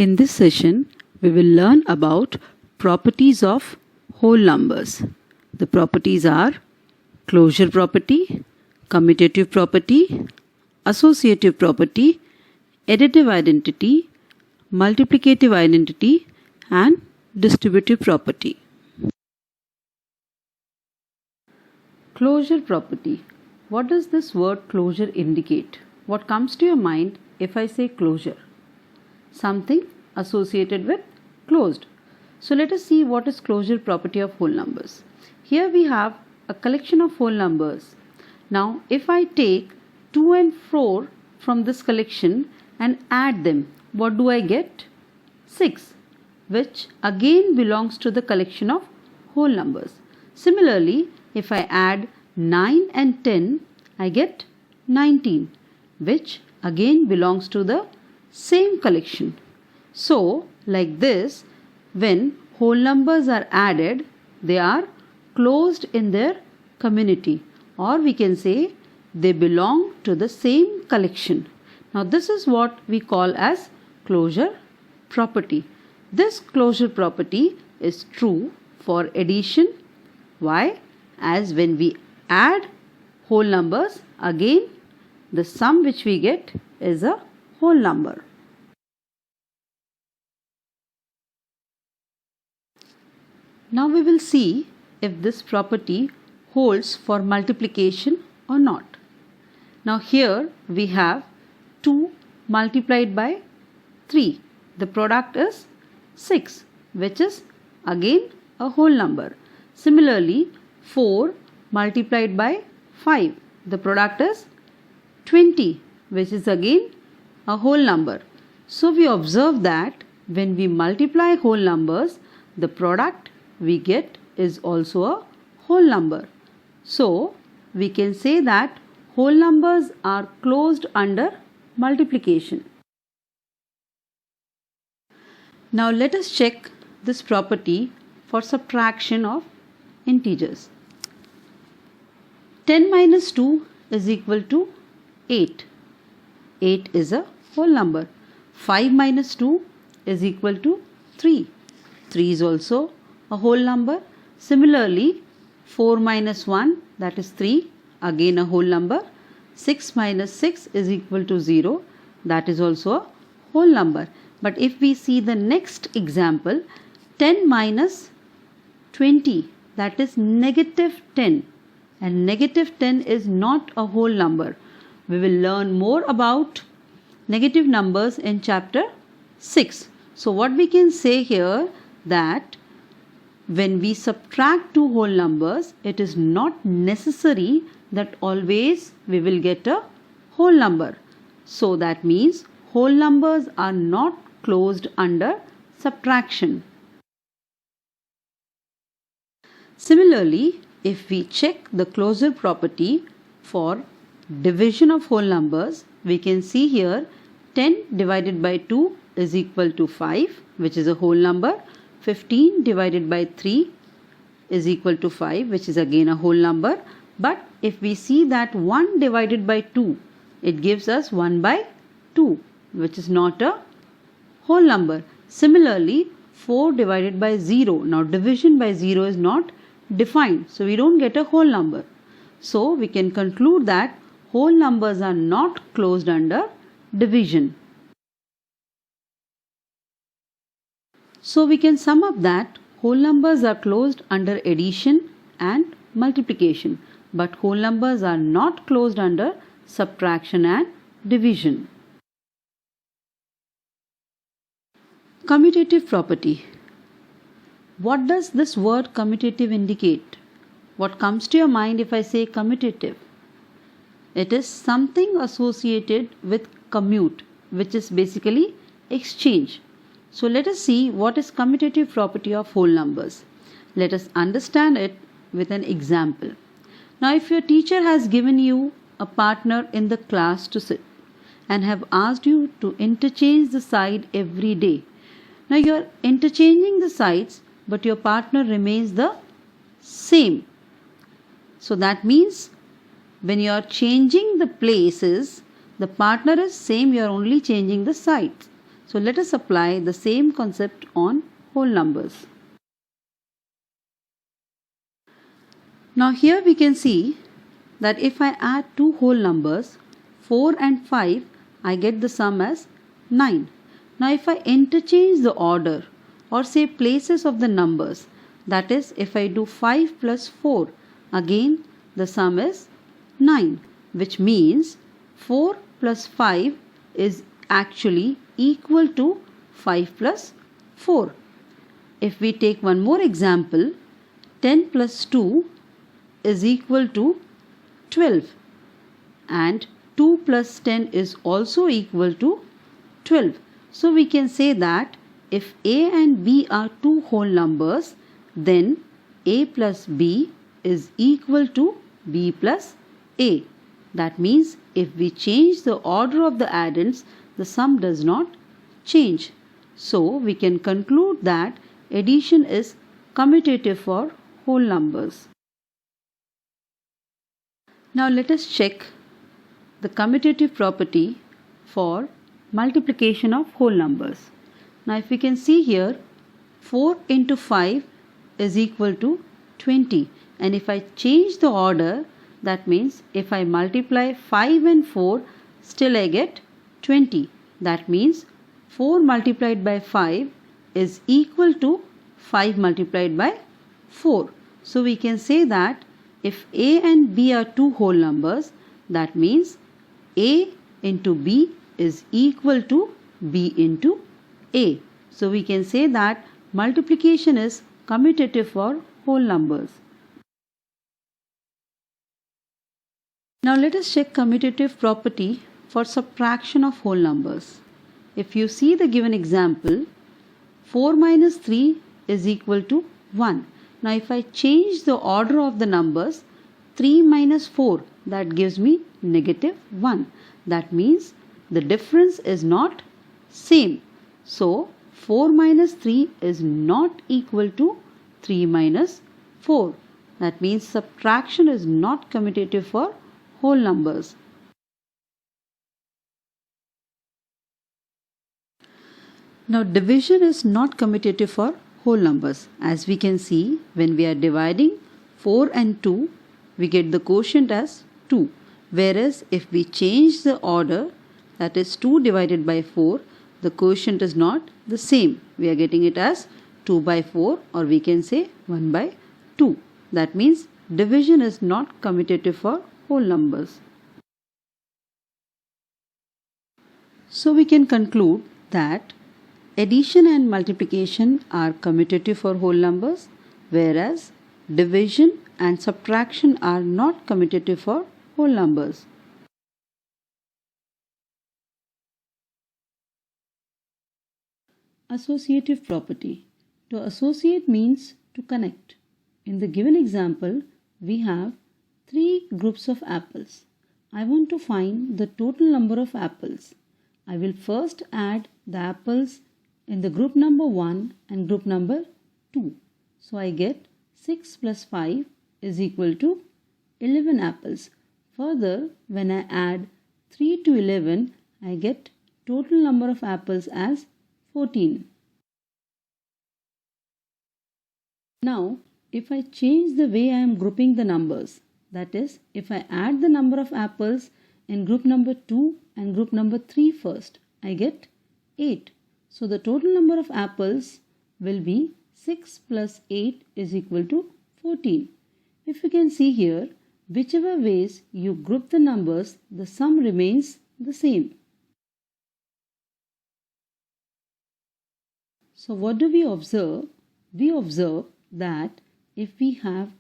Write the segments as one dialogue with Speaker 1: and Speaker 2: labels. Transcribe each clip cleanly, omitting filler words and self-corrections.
Speaker 1: In this session, we will learn about properties of whole numbers. The properties are closure property, commutative property, associative property, additive identity, multiplicative identity, and distributive property. Closure property. What does this word closure indicate? What comes to your mind if I say closure? Something associated with closed. So let us see what is closure property of whole numbers. Here we have a collection of whole numbers. Now if I take 2 and 4 from this collection and add them, what do I get? 6, which again belongs to the collection of whole numbers. Similarly, if I add 9 and 10, I get 19, which again belongs to the same collection. So, like this, when whole numbers are added, they are closed in their community, or we can say they belong to the same collection. Now, this is what we call as closure property. This closure property is true for addition. Why? As when we add whole numbers, again the sum which we get is a whole number. Now we will see if this property holds for multiplication or not. Now here we have 2 multiplied by 3. The product is 6, which is again a whole number. Similarly, 4 multiplied by 5. The product is 20, which is again a whole number. So we observe that when we multiply whole numbers, the product we get is also a whole number. So we can say that whole numbers are closed under multiplication. Now let us check this property for subtraction of integers. 10 minus 2 is equal to 8. 8 is a whole number. 5 minus 2 is equal to 3. 3 is also a whole number. Similarly, 4 minus 1, that is 3, again a whole number. 6 minus 6 is equal to 0, that is also a whole number. But if we see the next example, 10 minus 20, that is negative 10. And negative 10 is not a whole number. We will learn more about negative numbers in chapter 6. So what we can say here, that when we subtract two whole numbers, it is not necessary that always we will get a whole number. So that means whole numbers are not closed under subtraction. Similarly, if we check the closure property for division of whole numbers, we can see here 10 divided by 2 is equal to 5, which is a whole number. 15 divided by 3 is equal to 5, which is again a whole number. But if we see that 1 divided by 2, it gives us 1 by 2, which is not a whole number. Similarly, 4 divided by 0. Now division by 0 is not defined, so we don't get a whole number. So we can conclude that whole numbers are not closed under division. So we can sum up that whole numbers are closed under addition and multiplication, but whole numbers are not closed under subtraction and division. Commutative property. What does this word commutative indicate? What comes to your mind if I say commutative? It is something associated with commute, which is basically exchange. So let us see what is commutative property of whole numbers. Let us understand it with an example. Now if your teacher has given you a partner in the class to sit and have asked you to interchange the side every day. Now you are interchanging the sides, but your partner remains the same. So that means when you are changing the places, the partner is same, you are only changing the sides. So let us apply the same concept on whole numbers. Now here we can see that if I add two whole numbers, 4 and 5, I get the sum as 9. Now if I interchange the order or say places of the numbers, that is if I do 5 plus 4, again the sum is 9, which means 4 plus 5 is actually equal to 5 plus 4. If we take one more example, 10 plus 2 is equal to 12 and 2 plus 10 is also equal to 12. So we can say that if A and B are two whole numbers, then A plus B is equal to B plus A. That means if we change the order of the addends, the sum does not change. So we can conclude that addition is commutative for whole numbers. Now let us check the commutative property for multiplication of whole numbers. Now if we can see here, 4 into 5 is equal to 20, and if I change the order, that means if I multiply 5 and 4, still I get 20. That means 4 multiplied by 5 is equal to 5 multiplied by 4. So we can say that if A and B are two whole numbers, that means A into B is equal to B into A. So we can say that multiplication is commutative for whole numbers. Now let us check commutative property for subtraction of whole numbers. If you see the given example, 4 minus 3 is equal to 1. Now if I change the order of the numbers, 3 minus 4, that gives me negative 1. That means the difference is not same. So 4 minus 3 is not equal to 3 minus 4. That means subtraction is not commutative for whole numbers. Now division is not commutative for whole numbers. As we can see, when we are dividing 4 and 2, we get the quotient as 2. Whereas if we change the order, that is 2 divided by 4, the quotient is not the same. We are getting it as 2 by 4, or we can say 1 by 2. That means division is not commutative for whole numbers. So we can conclude that addition and multiplication are commutative for whole numbers, whereas division and subtraction are not commutative for whole numbers. Associative property. To associate means to connect. In the given example, we have 3 groups of apples. I want to find the total number of apples. I will first add the apples in the group number 1 and group number 2. So I get 6 plus 5 is equal to 11 apples. Further, when I add 3 to 11, I get total number of apples as 14. Now, if I change the way I am grouping the numbers, that is, if I add the number of apples in group number 2 and group number 3 first, I get 8. So the total number of apples will be 6 plus 8 is equal to 14. If you can see here, whichever ways you group the numbers, the sum remains the same. So what do we observe? We observe that if we have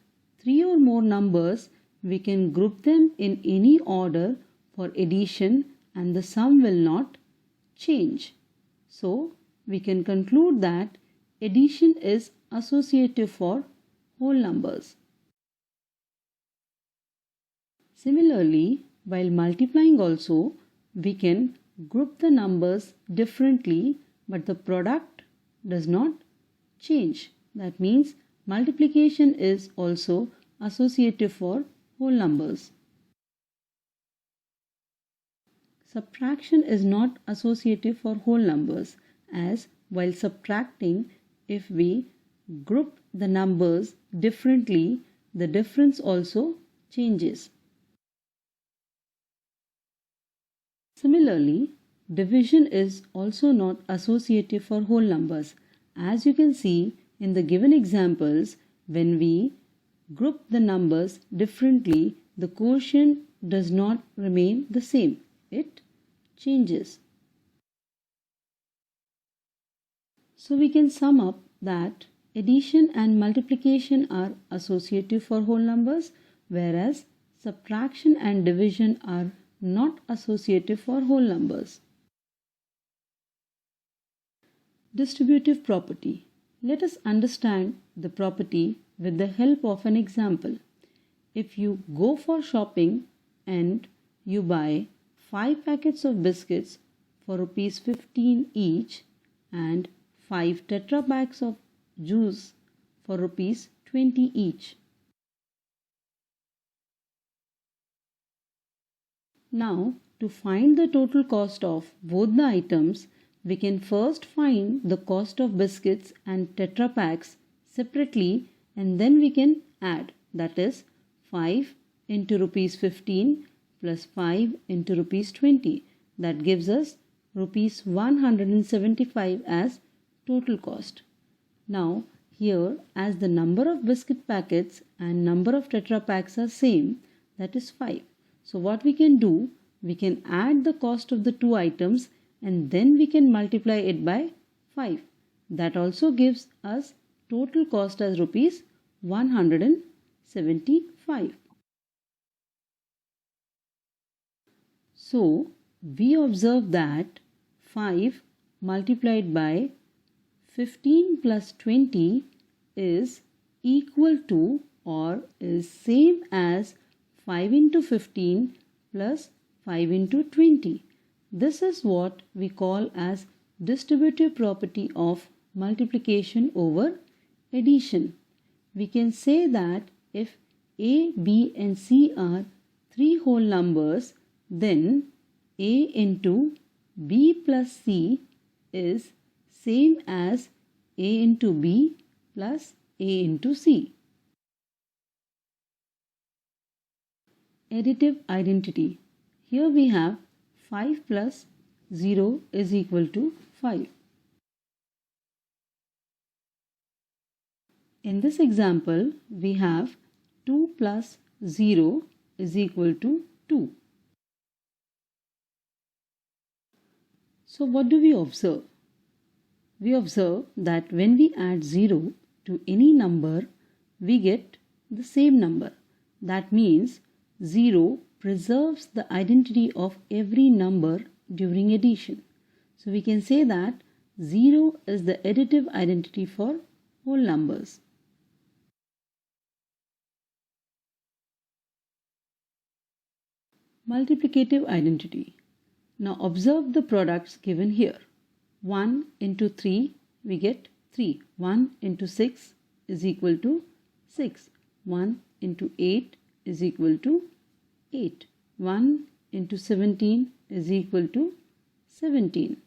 Speaker 1: 3 or more numbers, we can group them in any order for addition and the sum will not change. So we can conclude that addition is associative for whole numbers. Similarly, while multiplying also, we can group the numbers differently, but the product does not change. That means multiplication is also associative for whole numbers. Subtraction is not associative for whole numbers, as while subtracting, if we group the numbers differently, the difference also changes. Similarly, division is also not associative for whole numbers. As you can see in the given examples, when we group the numbers differently, the quotient does not remain the same. It changes. So we can sum up that addition and multiplication are associative for whole numbers, whereas subtraction and division are not associative for whole numbers. Distributive property. Let us understand the property with the help of an example. If you go for shopping and you buy 5 packets of biscuits for rupees 15 each and 5 tetra packs of juice for rupees 20 each. Now, to find the total cost of both the items, we can first find the cost of biscuits and tetra packs separately, and then we can add, that is 5 into rupees 15 plus 5 into rupees 20. That gives us rupees 175 as total cost. Now here, as the number of biscuit packets and number of tetra packs are same, that is 5. So what we can do, we can add the cost of the two items and then we can multiply it by 5. That also gives us total cost as rupees 175. So we observe that 5 multiplied by 15 plus 20 is equal to or is same as 5 into 15 plus 5 into 20. This is what we call as distributive property of multiplication over addition. We can say that if A, B and C are 3 whole numbers, then A into B plus C is same as A into B plus A into C. Additive identity. Here we have 5 plus 0 is equal to 5. In this example, we have 2 plus 0 is equal to 2. So what do we observe? We observe that when we add 0 to any number, we get the same number. That means 0 preserves the identity of every number during addition. So we can say that 0 is the additive identity for whole numbers. Multiplicative identity. Now observe the products given here. 1 into 3 we get 3. 1 into 6 is equal to 6. 1 into 8 is equal to 8. 1 into 17 is equal to 17.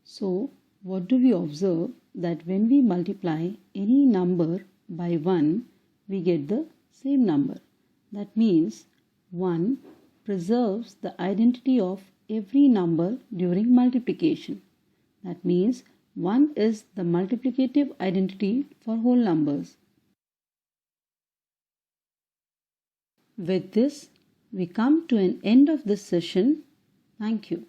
Speaker 1: So what do we observe? That when we multiply any number by 1, we get the same number. That means 1 preserves the identity of every number during multiplication. That means 1 is the multiplicative identity for whole numbers. With this, we come to an end of this session. Thank you.